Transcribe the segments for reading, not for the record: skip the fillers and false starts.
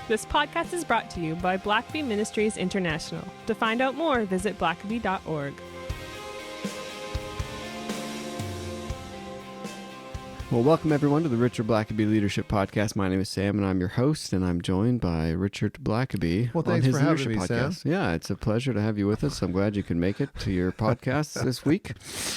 This podcast is brought to you by Blackaby Ministries International. To find out more, visit blackaby.org. Well, welcome everyone to the Richard Blackaby Leadership Podcast. My name is Sam, and I'm your host, and I'm joined by Richard Blackaby. Well, thanks on his for having leadership me, podcast. Sam. Yeah, it's a pleasure to have you with us. I'm glad you can make it to your podcast this week.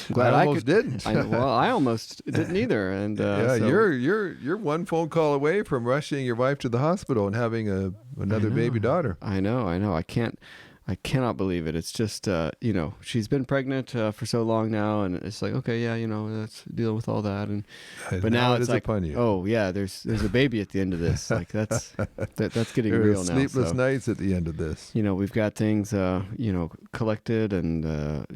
I'm glad I almost didn't. I almost didn't either. And yeah, so you're one phone call away from rushing your wife to the hospital and having another baby daughter. I know. I cannot believe it. It's just, she's been pregnant for so long now, and it's like, okay, yeah, let's deal with all that. But now it's like, upon you. Oh yeah, there's a baby at the end of this. Like that's getting There's real now. Sleepless nights at the end of this. We've got things, collected, and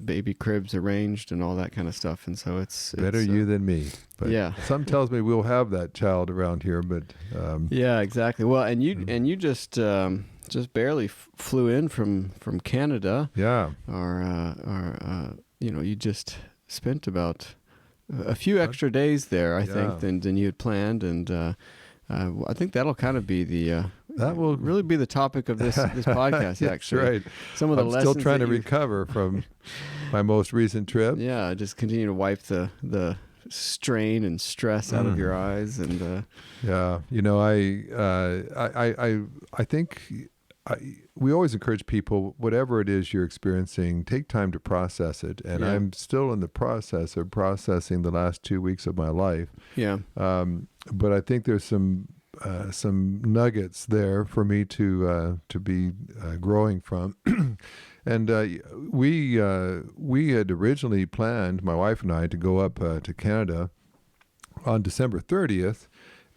baby cribs arranged and all that kind of stuff. And so it's better you than me. But yeah. Some tells me we'll have that child around here, but yeah, exactly. Well, and you just barely flew in from Canada. Yeah. You just spent about a few extra days there, I think, than you had planned, and I think that'll kind of be that will really be the topic of this podcast. That's actually, right. Some of the lessons. Still trying to recover from my most recent trip. Yeah, just continue to wipe the strain and stress out of your eyes, and yeah, I think. We always encourage people, whatever it is you're experiencing, take time to process it. And I'm still in the process of processing the last 2 weeks of my life. Yeah. But I think there's some nuggets there for me to be growing from. And we had originally planned, my wife and I, to go up to Canada on December 30th.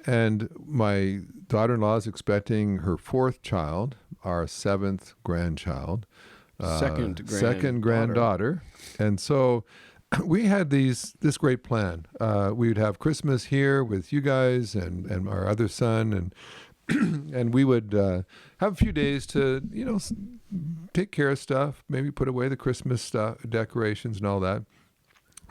And my daughter-in-law is expecting her fourth child, our seventh grandchild, second granddaughter. And so we had this great plan. We would have Christmas here with you guys and our other son, and we would have a few days to take care of stuff, maybe put away the Christmas stuff, decorations and all that.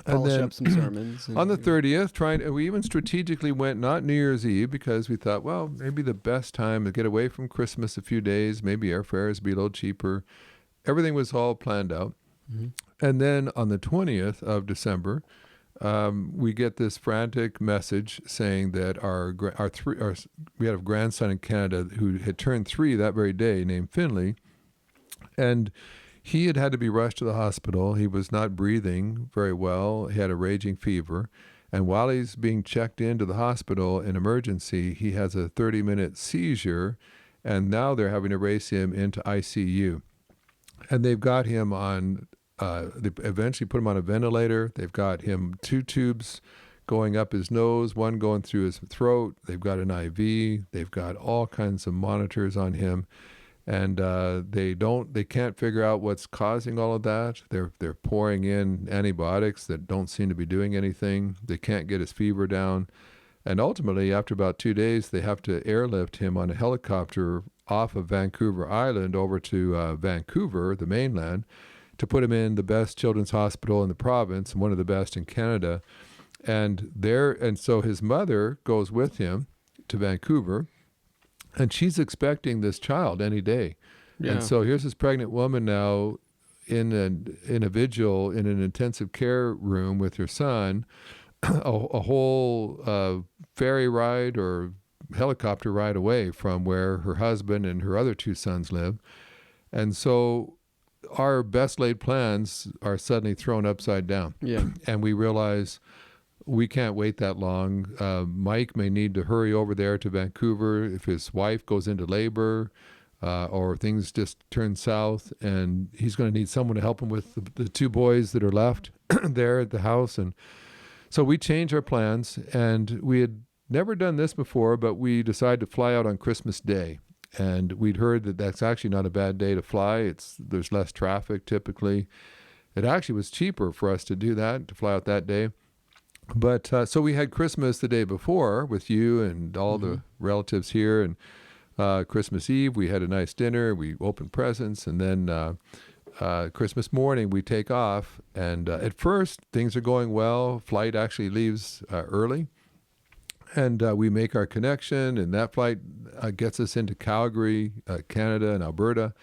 Polish up some sermons. On the 30th, we even strategically went not New Year's Eve because we thought, well, maybe the best time to get away from Christmas a few days, maybe airfares be a little cheaper. Everything was all planned out. Mm-hmm. And then on the 20th of December, we get this frantic message saying that we had a grandson in Canada who had turned 3 that very day named Finley, and he had to be rushed to the hospital. He was not breathing very well. He had a raging fever. And while he's being checked into the hospital in emergency, he has a 30-minute seizure. And now they're having to race him into ICU. And they've got him on, they eventually put him on a ventilator. They've got him 2 tubes going up his nose, 1 going through his throat. They've got an IV. They've got all kinds of monitors on him. And they can't figure out what's causing all of that. They're pouring in antibiotics that don't seem to be doing anything. They can't get his fever down. And ultimately, after about 2 days, they have to airlift him on a helicopter off of Vancouver Island over to Vancouver, the mainland, to put him in the best children's hospital in the province and one of the best in Canada. And so his mother goes with him to Vancouver. And she's expecting this child any day. Yeah. And so here's this pregnant woman now in a vigil in an intensive care room with her son, a whole ferry ride or helicopter ride away from where her husband and her other 2 sons live. And so our best laid plans are suddenly thrown upside down. Yeah. And we realize we can't wait that long. Mike may need to hurry over there to Vancouver if his wife goes into labor or things just turn south, and he's going to need someone to help him with the 2 boys that are left there at the house. And so we changed our plans, and we had never done this before, but we decided to fly out on Christmas Day. And we'd heard that that's actually not a bad day to fly. There's less traffic typically. It actually was cheaper for us to do that, to fly out that day. But so we had Christmas the day before with you and all the relatives here, and Christmas Eve we had a nice dinner. We opened presents, and then Christmas morning we take off. And at first things are going well. Flight actually leaves early, And we make our connection, and that flight gets us into Calgary, Canada, and Alberta,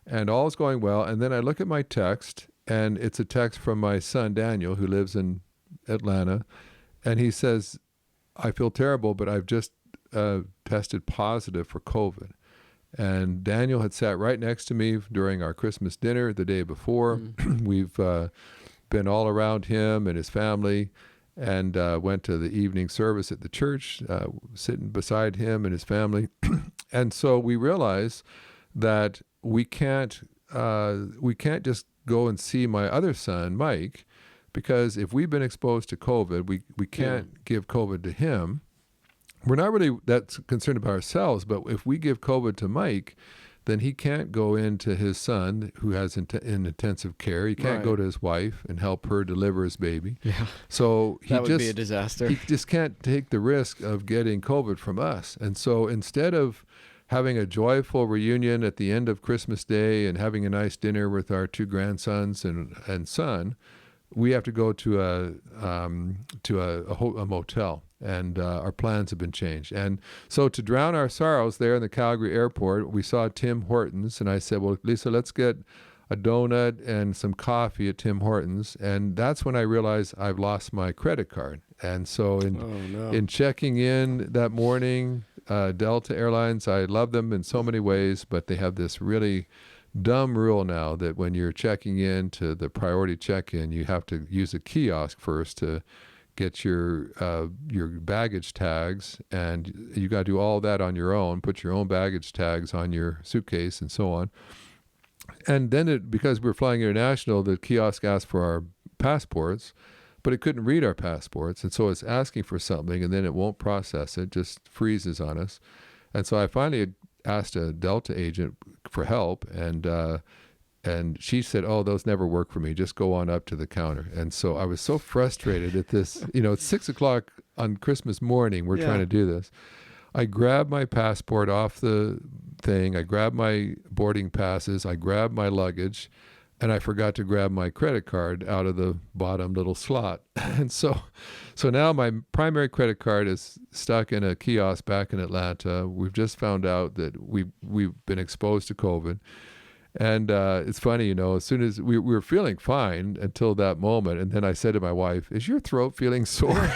and all is going well. And then I look at my text, and it's a text from my son, Daniel, who lives in Atlanta, and he says, I feel terrible, but I've just tested positive for COVID. And Daniel had sat right next to me during our Christmas dinner the day before. We've been all around him and his family, and went to the evening service at the church, sitting beside him and his family. And so we realized that we can't just go and see my other son, Mike, because if we've been exposed to COVID, we can't give COVID to him. We're not really that concerned about ourselves, but if we give COVID to Mike, then he can't go into his son who has in intensive care. He can't go to his wife and help her deliver his baby. Yeah. So that would be a disaster. He just can't take the risk of getting COVID from us. And so instead of having a joyful reunion at the end of Christmas Day and having a nice dinner with our 2 grandsons and son, we have to go to a motel. And our plans have been changed. And so to drown our sorrows there in the Calgary airport, we saw Tim Hortons. And I said, well, Lisa, let's get a donut and some coffee at Tim Hortons. And that's when I realized I've lost my credit card. And so in checking in that morning, Delta Airlines, I love them in so many ways, but they have this really dumb rule now that when you're checking in to the priority check-in, you have to use a kiosk first to get your baggage tags, and you got to do all that on your own, put your own baggage tags on your suitcase and so on. And then because we're flying international, the kiosk asked for our passports, but it couldn't read our passports. And so it's asking for something, and then it won't process it, just freezes on us. And so I finally asked a Delta agent for help, and she said, oh, those never work for me. Just go on up to the counter. And so I was so frustrated at this. It's 6 o'clock on Christmas morning. We're trying to do this. I grabbed my passport off the thing. I grabbed my boarding passes. I grabbed my luggage. And I forgot to grab my credit card out of the bottom little slot. And so now my primary credit card is stuck in a kiosk back in Atlanta. We've just found out that we've been exposed to COVID. And it's funny, as soon as we were feeling fine until that moment. And then I said to my wife, is your throat feeling sore? I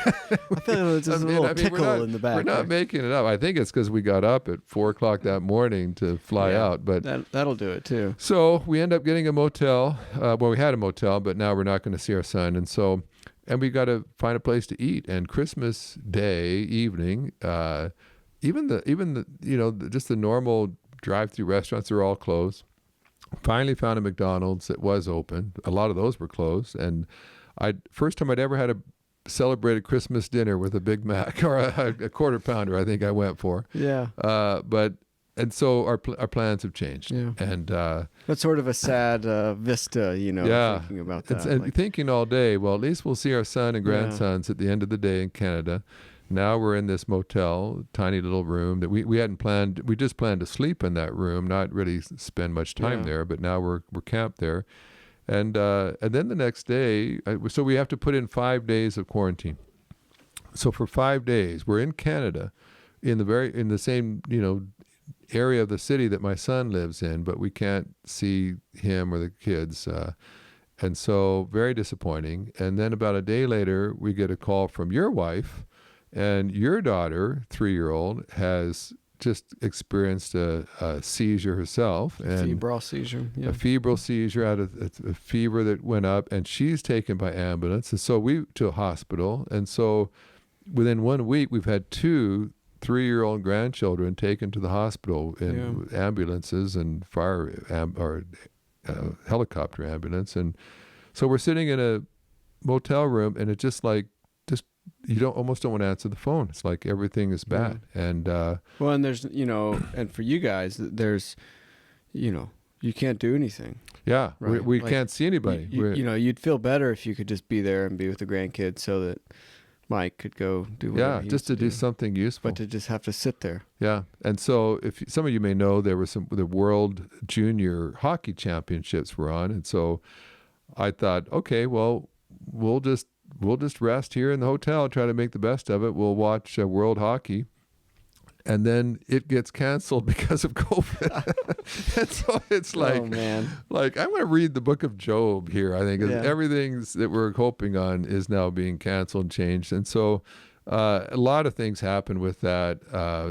feel like there's a little tickle in the back. We're not making it up. I think it's because we got up at 4 o'clock that morning to fly out. But that'll do it too. So we end up getting a motel. We had a motel, but now we're not going to see our son. And we got to find a place to eat. And Christmas Day evening, even the just the normal drive-through restaurants are all closed. Finally found a McDonald's that was open. A lot of those were closed. And first time I'd ever had a celebrated Christmas dinner with a Big Mac or a quarter pounder, I think I went for. Yeah. And so our plans have changed. Yeah. And that's sort of a sad vista, thinking about that. And thinking all day, well, at least we'll see our son and grandsons at the end of the day in Canada. Now we're in this motel, tiny little room that we hadn't planned. We just planned to sleep in that room, not really spend much time there. But now we're camped there, and then the next day, so we have to put in 5 days of quarantine. So for 5 days, we're in Canada, in the same area of the city that my son lives in, but we can't see him or the kids. And so very disappointing. And then about a day later, we get a call from your wife. And your daughter, 3-year-old, has just experienced a seizure herself. Febrile seizure. Yeah. A febrile seizure out of a fever that went up, and she's taken by ambulance. And so we to a hospital. And so within 1 week, we've had 2 3-year-old grandchildren taken to the hospital in ambulances and helicopter ambulance. And so we're sitting in a motel room, and it's just you almost don't want to answer the phone. It's like everything is bad. And and there's and for you guys, there's you can't do anything. Yeah, right? we can't see anybody. You'd feel better if you could just be there and be with the grandkids, so that Mike could go do whatever just to do something useful. But to just have to sit there. Yeah, and so if some of you may know, there was the World Junior Hockey Championships were on, and so I thought, okay, well, we'll just we'll just rest here in the hotel, try to make the best of it. We'll watch World Hockey. And then it gets canceled because of COVID. And so it's like, oh, man. like I'm going to read the book of Job here, I think. Everything that we're hoping on is now being canceled and changed. And so a lot of things happen with that.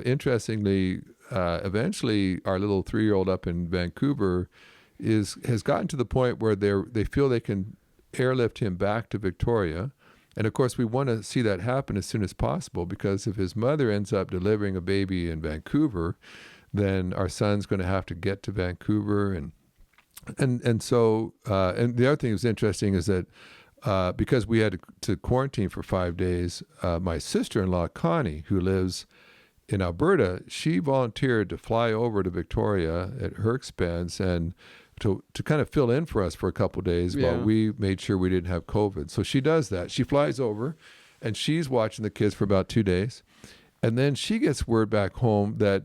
Interestingly, eventually our little 3-year-old up in Vancouver has gotten to the point where they feel they can airlift him back to Victoria. And of course, we want to see that happen as soon as possible, because if his mother ends up delivering a baby in Vancouver, then our son's going to have to get to Vancouver. And so the other thing that's interesting is that because we had to quarantine for 5 days, my sister-in-law, Connie, who lives in Alberta, she volunteered to fly over to Victoria at her expense and to kind of fill in for us for a couple of days while we made sure we didn't have COVID. So she does that. She flies over and she's watching the kids for about 2 days. And then she gets word back home that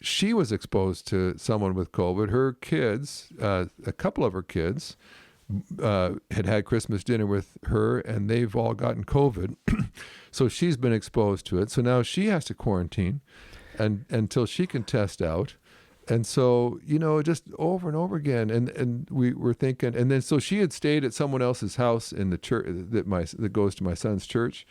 she was exposed to someone with COVID. Her kids, a couple of her kids, had Christmas dinner with her and they've all gotten COVID. So she's been exposed to it. So now she has to quarantine until she can test out. And so, just over and over again. And we were thinking, and then so she had stayed at someone else's house in the church that goes to my son's church.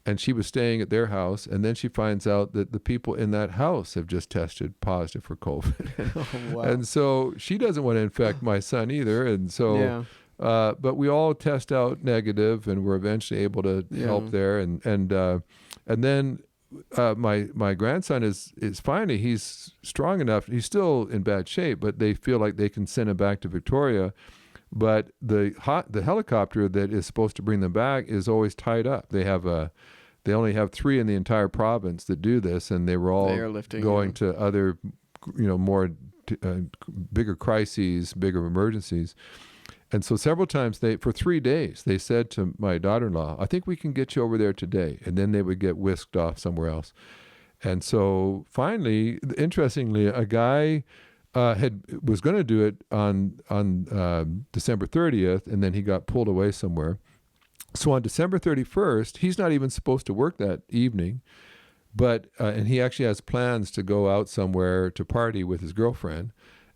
And she was staying at their house. And then she finds out that the people in that house have just tested positive for COVID. Oh, wow. And so she doesn't want to infect my son either. And so, but we all test out negative and we're eventually able to help there. And then my grandson is finally, he's strong enough. He's still in bad shape, but they feel like they can send him back to Victoria. But the helicopter that is supposed to bring them back is always tied up. They only have 3 in the entire province that do this, and they were all going to other, more bigger crises, bigger emergencies. And so several times for 3 days, they said to my daughter-in-law, I think we can get you over there today. And then they would get whisked off somewhere else. And so finally, interestingly, a guy was going to do it on December 30th, and then he got pulled away somewhere. So on December 31st, he's not even supposed to work that evening, but and he actually has plans to go out somewhere to party with his girlfriend.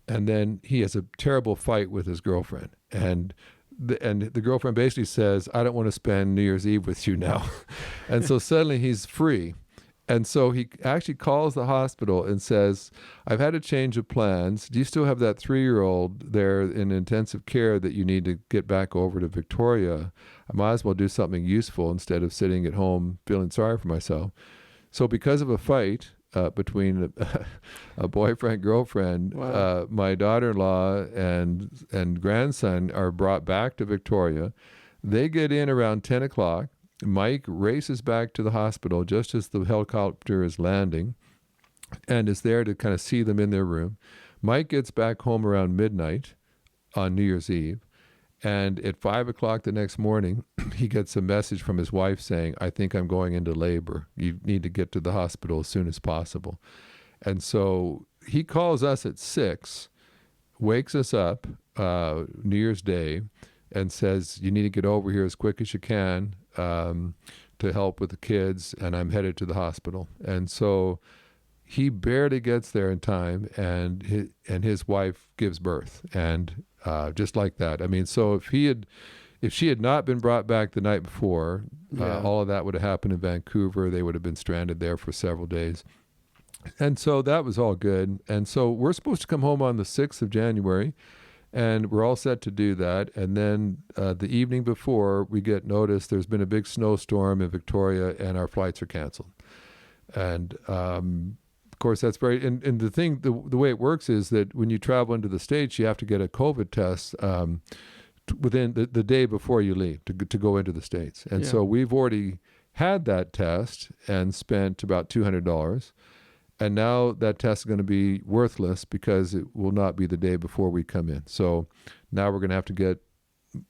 And then he has a terrible fight with his girlfriend. And the girlfriend basically says, I don't want to spend New Year's Eve with you now. And so suddenly he's free. And so he actually calls the hospital and says, I've had a change of plans. Do you still have that 3-year-old there in intensive care that you need to get back over to Victoria? I might as well do something useful instead of sitting at home feeling sorry for myself. So because of a fight between a boyfriend, girlfriend, my daughter-in-law and grandson are brought back to Victoria. They get in around 10 o'clock. Mike races back to the hospital just as the helicopter is landing and is there to kind of see them in their room. Mike gets back home around midnight on New Year's Eve. And at 5 o'clock the next morning, he gets a message from his wife saying, I think I'm going into labor. You need to get to the hospital as soon as possible. And so he calls us at 6, wakes us up New Year's Day, and says, you need to get over here as quick as you can to help with the kids, and I'm headed to the hospital. And so he barely gets there in time, and his wife gives birth. And just like that. I mean, so if she had not been brought back the night before, all of that would have happened in Vancouver. They would have been stranded there for several days. And so that was all good. And so we're supposed to come home on the 6th of January, and we're all set to do that. And then the evening before, we get notice there's been a big snowstorm in Victoria, and our flights are canceled. And of course, that's very, and the thing, the way it works is that when you travel into the States, you have to get a COVID test within the day before you leave to go into the States. And so we've already had that test and spent about $200. And now that test is going to be worthless because it will not be the day before we come in. So now we're going to have to get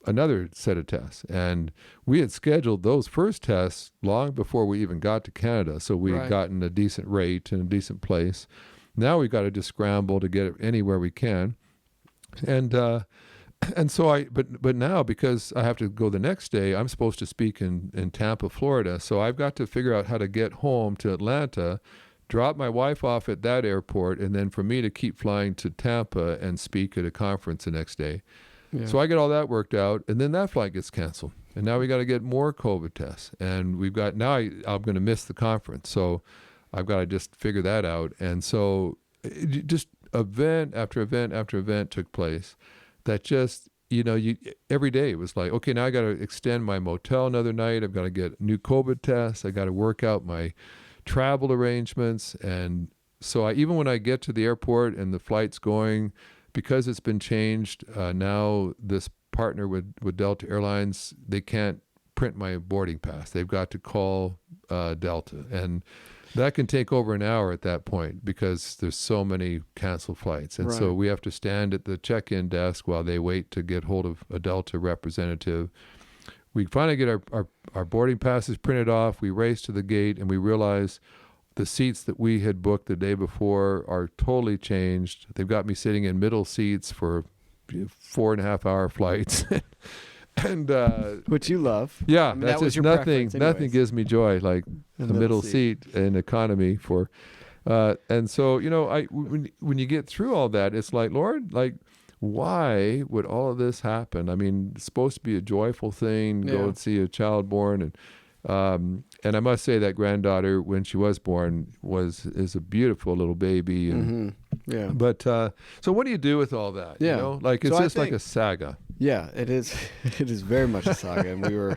another set of tests. And we had scheduled those first tests long before we even got to Canada. So we had gotten a decent rate and a decent place. Now we've got to just scramble to get it anywhere we can. And And so but now, because I have to go the next day, I'm supposed to speak in Tampa, Florida. So I've got to figure out how to get home to Atlanta, drop my wife off at that airport, and then for me to keep flying to Tampa and speak at a conference the next day. Yeah. So I get all that worked out, and then that flight gets canceled. And now we got to get more COVID tests. And I'm going to miss the conference. So I've got to just figure that out. And so just event after event after event took place that just, every day it was like, okay, now I got to extend my motel another night. I've got to get new COVID tests. I got to work out my travel arrangements. And so even when I get to the airport and the flight's going, because it's been changed, now this partner with Delta Airlines, they can't print my boarding pass. They've got to call Delta. And that can take over an hour at that point because there's so many canceled flights. And so we have to stand at the check-in desk while they wait to get hold of a Delta representative. We finally get our boarding passes printed off. We race to the gate, and we realize the seats that we had booked the day before are totally changed. They've got me sitting in middle seats for 4.5-hour flights. And which you love. Yeah, I mean, that's just nothing gives me joy like a middle seat in economy for and so when you get through all that, it's like, Lord, like, why would all of this happen? I mean, it's supposed to be a joyful thing, go and see a child born, and I must say that granddaughter, when she was born, is a beautiful little baby. And yeah. But so what do you do with all that? Yeah. Like it's just like a saga. Yeah, it is. It is very much a saga, and we were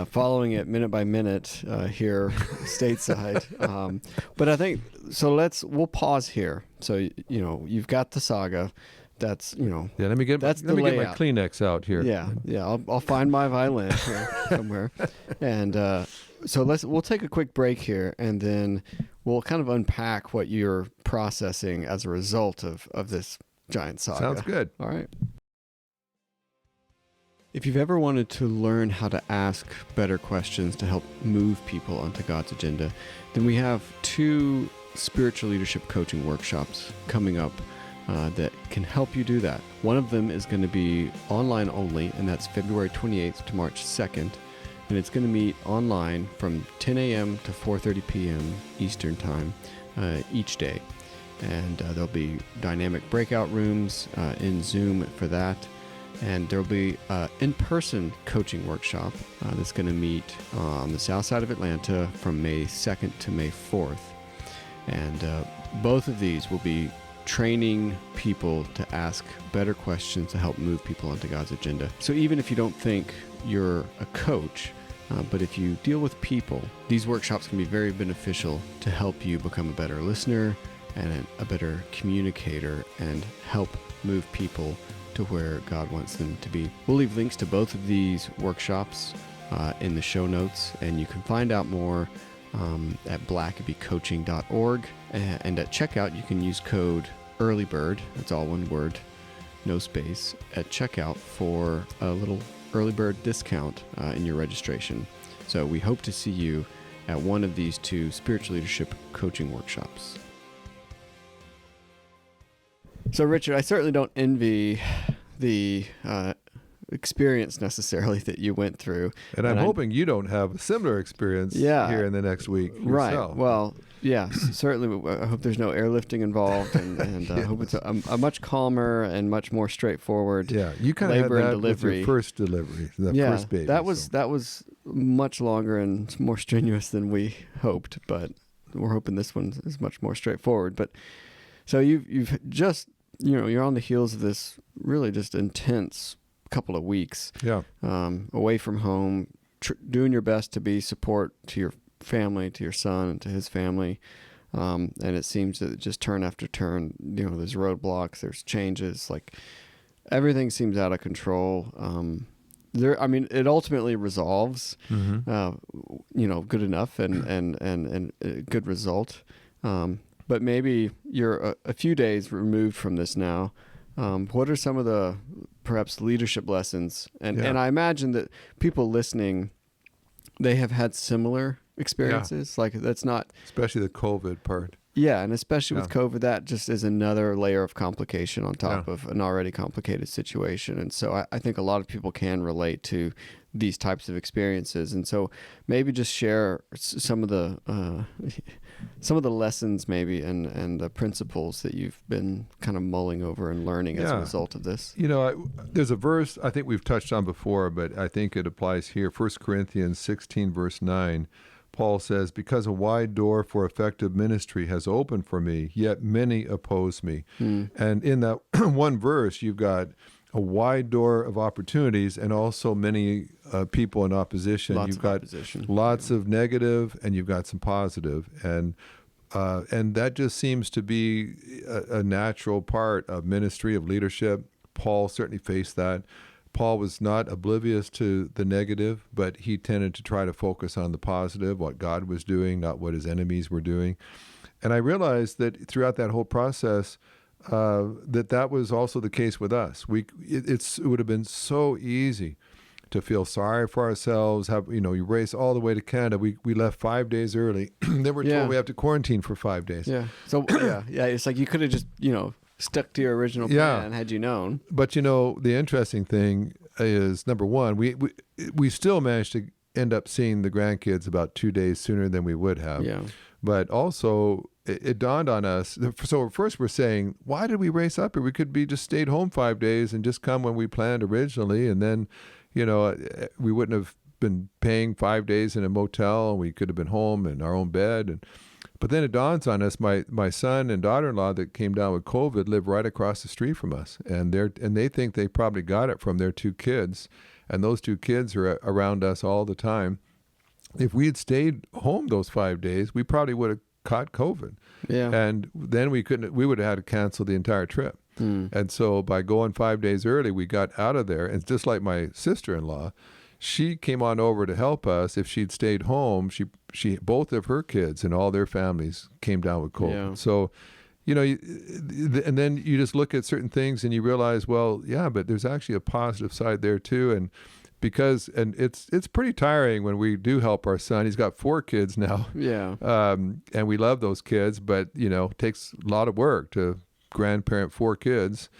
following it minute by minute here stateside. But I think so. We'll pause here. So you've got the saga. That's Yeah, let me get my Kleenex out here. Yeah. I'll find my violin here somewhere, and so we'll take a quick break here, and then we'll kind of unpack what you're processing as a result of this giant saga. Sounds good. All right. If you've ever wanted to learn how to ask better questions to help move people onto God's agenda, then we have 2 spiritual leadership coaching workshops coming up that can help you do that. One of them is going to be online only, and that's February 28th to March 2nd. And it's going to meet online from 10 a.m. to 4:30 p.m. Eastern Time each day. And there'll be dynamic breakout rooms in Zoom for that. And there'll be an in-person coaching workshop that's going to meet on the south side of Atlanta from May 2nd to May 4th. And both of these will be training people to ask better questions to help move people onto God's agenda. So even if you don't think you're a coach, but if you deal with people, these workshops can be very beneficial to help you become a better listener and a better communicator and help move people to where God wants them to be. We'll leave links to both of these workshops in the show notes, and you can find out more at blackabycoaching.org. And at checkout, you can use code EARLYBIRD, that's all one word, no space, at checkout for a little early bird discount in your registration. So we hope to see you at one of these 2 spiritual leadership coaching workshops. So, Richard, I certainly don't envy the experience necessarily that you went through. And I'm hoping you don't have a similar experience here in the next week yourself. Right. Well, yes, certainly. I hope there's no airlifting involved, and I hope it's a much calmer and much more straightforward. Yeah, you kind of had that with your first delivery, first baby. That was much longer and more strenuous than we hoped, but we're hoping this one is much more straightforward. But so you've just you're on the heels of this really just intense couple of weeks. Yeah. Away from home, doing your best to be support to your family, to your son, and to his family. And it seems that just turn after turn, there's roadblocks, there's changes, like everything seems out of control. It ultimately resolves, good enough and a good result. But maybe you're a few days removed from this now. What are some of the perhaps leadership lessons? And I imagine that people listening, they have had similar experiences. Like that's not, especially the COVID part. Yeah, and especially with Yeah. COVID, that just is another layer of complication on top of an already complicated situation. And so I think a lot of people can relate to these types of experiences. And so maybe just share some of the lessons maybe and the principles that you've been kind of mulling over and learning as a result of this. There's a verse I think we've touched on before, but I think it applies here. 1 Corinthians 16, verse 9. Paul says, because a wide door for effective ministry has opened for me, yet many oppose me. And in that one verse, you've got a wide door of opportunities and also many people in opposition. You've got lots of negative and you've got some positive. And that just seems to be a natural part of ministry, of leadership. Paul certainly faced that. Paul was not oblivious to the negative, but he tended to try to focus on the positive, what God was doing, not what his enemies were doing. And I realized that throughout that whole process, that was also the case with us. It would have been so easy to feel sorry for ourselves. You race all the way to Canada. We left 5 days early. Then we're told we have to quarantine for 5 days. Yeah. So it's like you could have just stuck to your original plan had you known. But the interesting thing is, number one, we still managed to end up seeing the grandkids about 2 days sooner than we would have. Yeah. But also it dawned on us. So first we're saying, why did we race up here? We could be just stayed home 5 days and just come when we planned originally. And then, we wouldn't have been paying 5 days in a motel, and we could have been home in our own bed. But then it dawns on us, my son and daughter-in-law that came down with COVID live right across the street from us. And they think they probably got it from their 2 kids. And those 2 kids are around us all the time. If we had stayed home those 5 days, we probably would have caught COVID. Yeah. And then we would have had to cancel the entire trip. And so by going 5 days early, we got out of there. And just like my sister-in-law, she came on over to help us. If she'd stayed home, she both of her kids and all their families came down with COVID. Yeah. So, and then you just look at certain things and you realize, well, yeah, but there's actually a positive side there too. And it's pretty tiring when we do help our son. He's got 4 kids now. Yeah. And we love those kids, but it takes a lot of work to grandparent 4 kids.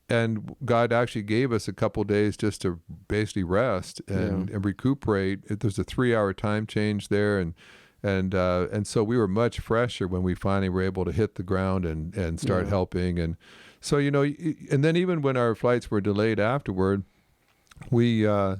And God actually gave us a couple days just to basically rest and recuperate. There's a 3-hour time change there, and so we were much fresher when we finally were able to hit the ground and start helping. And so and then even when our flights were delayed afterward, I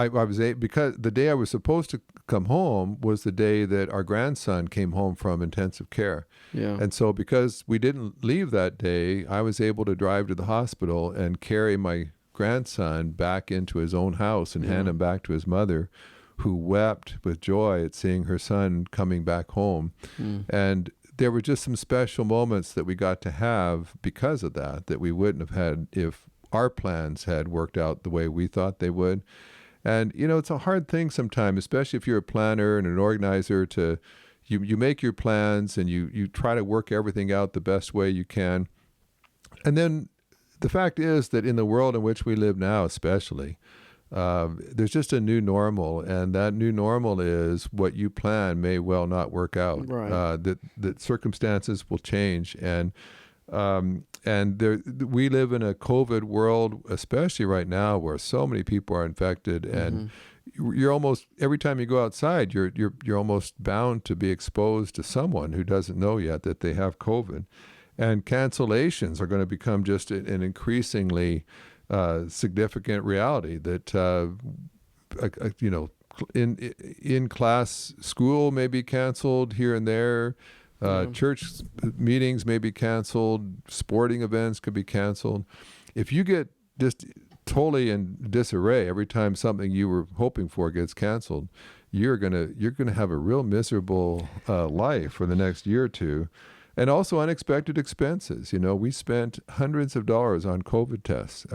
was because the day I was supposed to come home was the day that our grandson came home from intensive care. Yeah. And so because we didn't leave that day, I was able to drive to the hospital and carry my grandson back into his own house and hand him back to his mother, who wept with joy at seeing her son coming back home. And there were just some special moments that we got to have because of that we wouldn't have had if our plans had worked out the way we thought they would. And, it's a hard thing sometimes, especially if you're a planner and an organizer, to you make your plans and you try to work everything out the best way you can. And then the fact is that in the world in which we live now, especially, there's just a new normal, and that new normal is what you plan may well not work out. Right. That circumstances will change, and we live in a COVID world, especially right now, where so many people are infected, and you're almost every time you go outside, you're almost bound to be exposed to someone who doesn't know yet that they have COVID, and cancellations are going to become just an increasingly significant reality. That in class school may be canceled here and there. Church meetings may be canceled. Sporting events could be canceled. If you get just totally in disarray every time something you were hoping for gets canceled, you're gonna have a real miserable life for the next year or two. And also unexpected expenses. We spent hundreds of dollars on COVID tests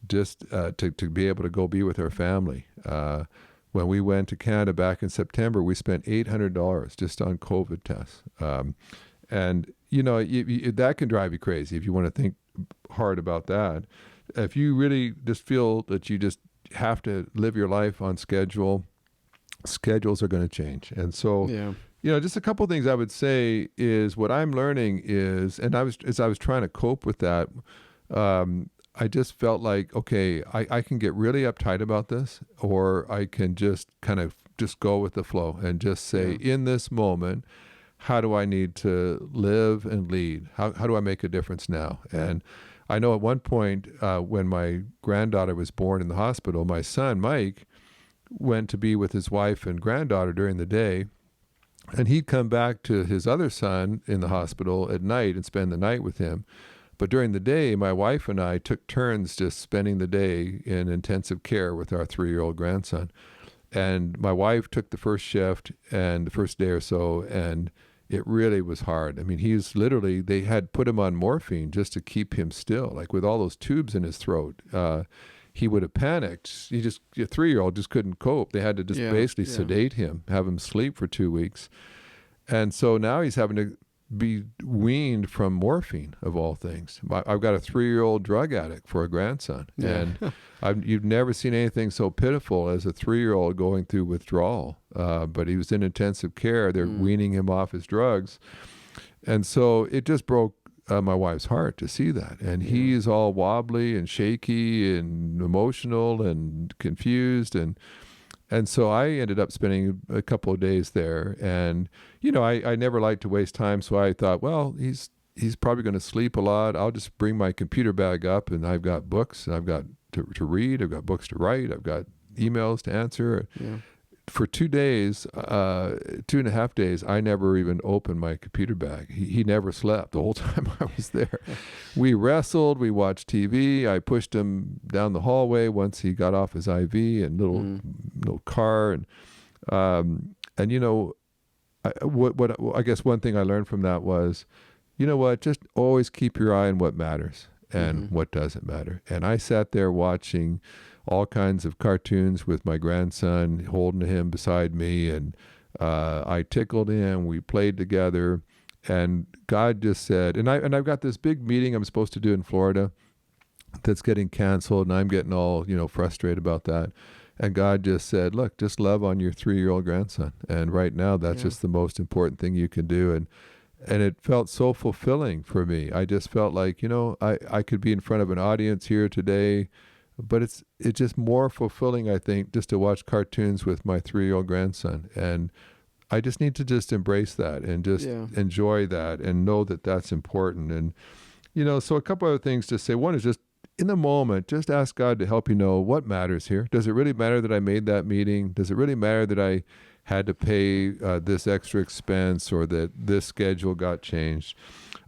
just to be able to go be with our family. When we went to Canada back in September, we spent $800 just on COVID tests. And, that can drive you crazy if you want to think hard about that. If you really just feel that you just have to live your life on schedule, schedules are going to change. And so, Just a couple of things I would say is what I'm learning is, and as I was trying to cope with that, I just felt like, okay, I can get really uptight about this, or I can just kind of just go with the flow and just say, in this moment, how do I need to live and lead? How do I make a difference now? And I know at one point when my granddaughter was born in the hospital, my son, Mike, went to be with his wife and granddaughter during the day. And he'd come back to his other son in the hospital at night and spend the night with him. But during the day, my wife and I took turns just spending the day in intensive care with our 3-year-old grandson. And my wife took the first shift and the first day or so, and it really was hard. I mean, they had put him on morphine just to keep him still, like with all those tubes in his throat. He would have panicked. A 3-year-old just couldn't cope. They had to just basically sedate him, have him sleep for 2 weeks. And so now he's having to be weaned from morphine, of all things. I've got a 3-year-old drug addict for a grandson. And you've never seen anything so pitiful as a 3-year-old going through withdrawal. But he was in intensive care. They're weaning him off his drugs. And so it just broke my wife's heart to see that. And he's all wobbly and shaky and emotional and confused. And so I ended up spending a couple of days there. And, I never liked to waste time. So I thought, well, he's probably going to sleep a lot. I'll just bring my computer bag up, and I've got books, and I've got to read. I've got books to write. I've got emails to answer. Yeah. For 2 days, 2.5 days, I never even opened my computer bag. He never slept the whole time I was there. We wrestled, we watched TV. I pushed him down the hallway once he got off his IV and little car. I guess one thing I learned from that was, just always keep your eye on what matters and what doesn't matter. And I sat there watching all kinds of cartoons with my grandson, holding him beside me, and I tickled him. We played together, and God just said, and I've got this big meeting I'm supposed to do in Florida that's getting canceled, and I'm getting all frustrated about that. And God just said, look, just love on your 3-year-old grandson, and right now that's just the most important thing you can do. And it felt so fulfilling for me. I just felt like I could be in front of an audience here today. But it's just more fulfilling, I think, just to watch cartoons with my 3-year-old grandson. And I just need to just embrace that and just enjoy that and know that that's important. And, so a couple other things to say. One is just in the moment, just ask God to help you know what matters here. Does it really matter that I made that meeting? Does it really matter that I had to pay this extra expense, or that this schedule got changed?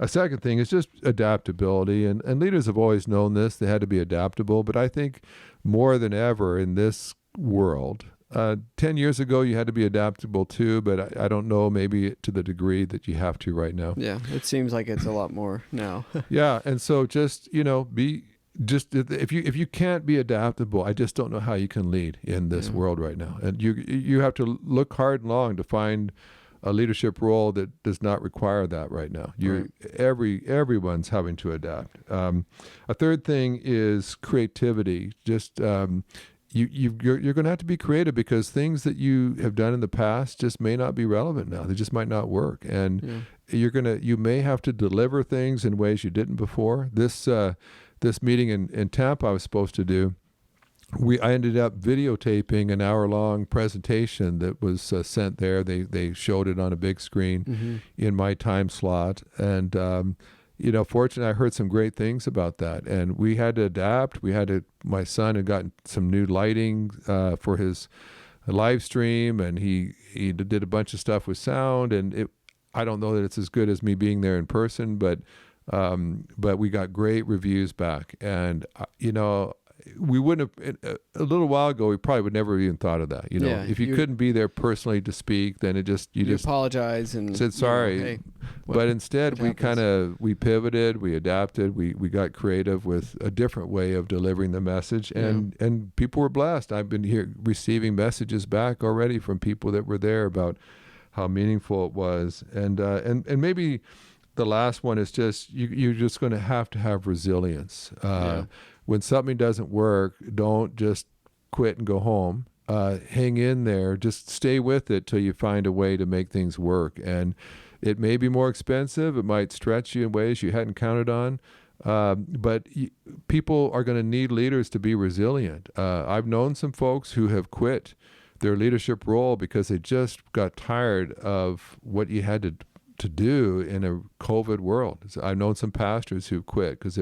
A second thing is just adaptability, and leaders have always known this. They had to be adaptable, but I think more than ever in this world, 10 years ago you had to be adaptable too, but I don't know, maybe to the degree that you have to right now. Yeah, it seems like it's a lot more now. Yeah, and so just, if you can't be adaptable, I just don't know how you can lead in this world right now. And you have to look hard and long to find a leadership role that does not require that right now. Everyone's having to adapt. A third thing is creativity. Just you're going to have to be creative, because things that you have done in the past just may not be relevant now. They just might not work, and you may have to deliver things in ways you didn't before. This meeting in Tampa I was supposed to do, I ended up videotaping an hour-long presentation that was sent there. They showed it on a big screen in my time slot. And, fortunately, I heard some great things about that. And we had to adapt. My son had gotten some new lighting for his live stream, and he did a bunch of stuff with sound. And I don't know that it's as good as me being there in person, but we got great reviews back. And, we wouldn't have, a little while ago, we probably would never have even thought of that. If you couldn't be there personally to speak, then you just apologize and said sorry. Hey, but instead, we pivoted, we adapted, we got creative with a different way of delivering the message, and people were blessed. I've been receiving messages back already from people that were there about how meaningful it was, and maybe the last one is just you're just going to have resilience. When something doesn't work, don't just quit and go home. hang in there. Just stay with it till you find a way to make things work. And it may be more expensive. It might stretch you in ways you hadn't counted on. But people are going to need leaders to be resilient. I've known some folks who have quit their leadership role because they just got tired of what you had to do in a COVID world. I've known some pastors who quit because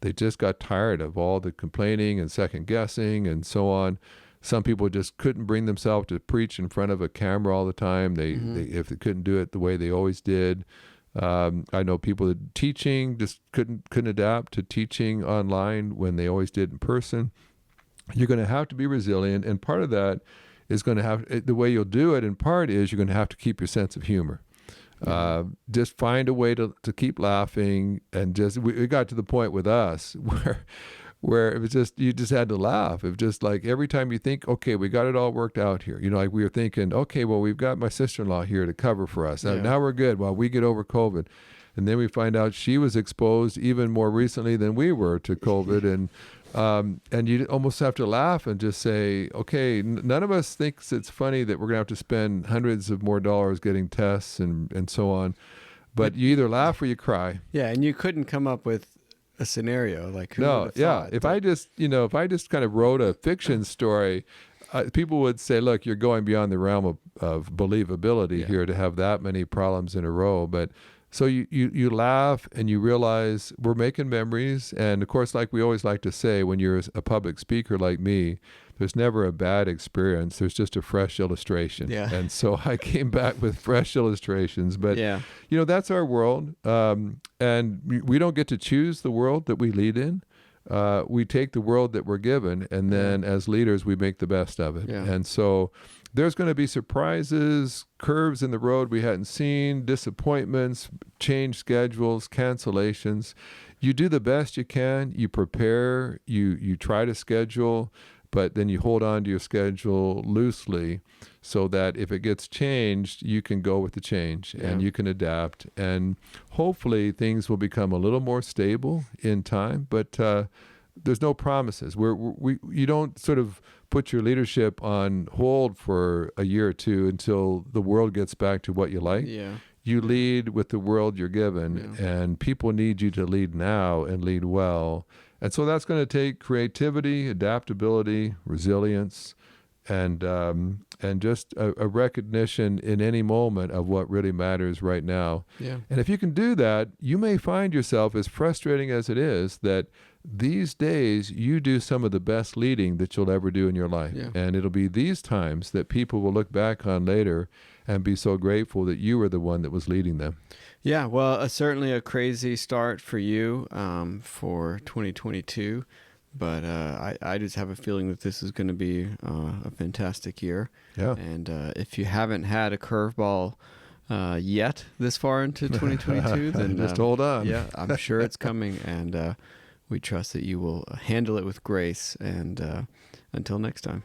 they just got tired of all the complaining and second guessing and so on. Some people just couldn't bring themselves to preach in front of a camera all the time. If they couldn't do it the way they always did. I know people that teaching just couldn't adapt to teaching online when they always did in person. You're going to have to be resilient, and part of that is going to have the way you'll do it. In part is you're going to have to keep your sense of humor. Just find a way to keep laughing, and we got to the point with us where it was just, you just had to laugh. It was just like every time you think, okay, we got it all worked out here. Like we were thinking, okay, well, we've got my sister-in-law here to cover for us. Now we're good while we get over COVID. And then we find out she was exposed even more recently than we were to COVID. And you almost have to laugh and just say, okay, none of us thinks it's funny that we're going to have to spend hundreds of more dollars getting tests and so on. But you either laugh or you cry. Yeah, and you couldn't come up with a scenario like who no, yeah. If I just kind of wrote a fiction story, people would say, "Look, you're going beyond the realm of believability here to have that many problems in a row." But so you laugh and you realize we're making memories, and of course, like we always like to say, when you're a public speaker like me, there's never a bad experience. There's just a fresh illustration. Yeah. And so I came back with fresh illustrations. But, that's our world. And we don't get to choose the world that we lead in. We take the world that we're given, and then as leaders, we make the best of it. Yeah. And so there's going to be surprises, curves in the road we hadn't seen, disappointments, changed schedules, cancellations. You do the best you can. You prepare. You try to schedule. But then you hold on to your schedule loosely so that if it gets changed, you can go with the change and you can adapt. And hopefully things will become a little more stable in time. But there's no promises. You don't sort of put your leadership on hold for a year or two until the world gets back to what you like. Yeah. You lead with the world you're given, and people need you to lead now and lead well. And so that's going to take creativity, adaptability, resilience, and just a recognition in any moment of what really matters right now. Yeah. And if you can do that, you may find yourself, as frustrating as it is, that these days you do some of the best leading that you'll ever do in your life. Yeah. And it'll be these times that people will look back on later and be so grateful that you were the one that was leading them. Yeah, well, certainly a crazy start for you for 2022, but I just have a feeling that this is going to be a fantastic year. Yeah. And if you haven't had a curveball yet this far into 2022, then just hold on. Yeah, I'm sure it's coming, and we trust that you will handle it with grace. And until next time.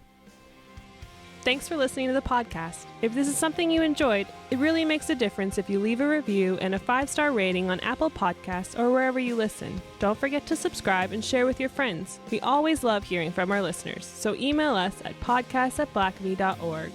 Thanks for listening to the podcast. If this is something you enjoyed, it really makes a difference if you leave a review and a 5-star rating on Apple Podcasts or wherever you listen. Don't forget to subscribe and share with your friends. We always love hearing from our listeners, so email us at podcast@blackaby.org.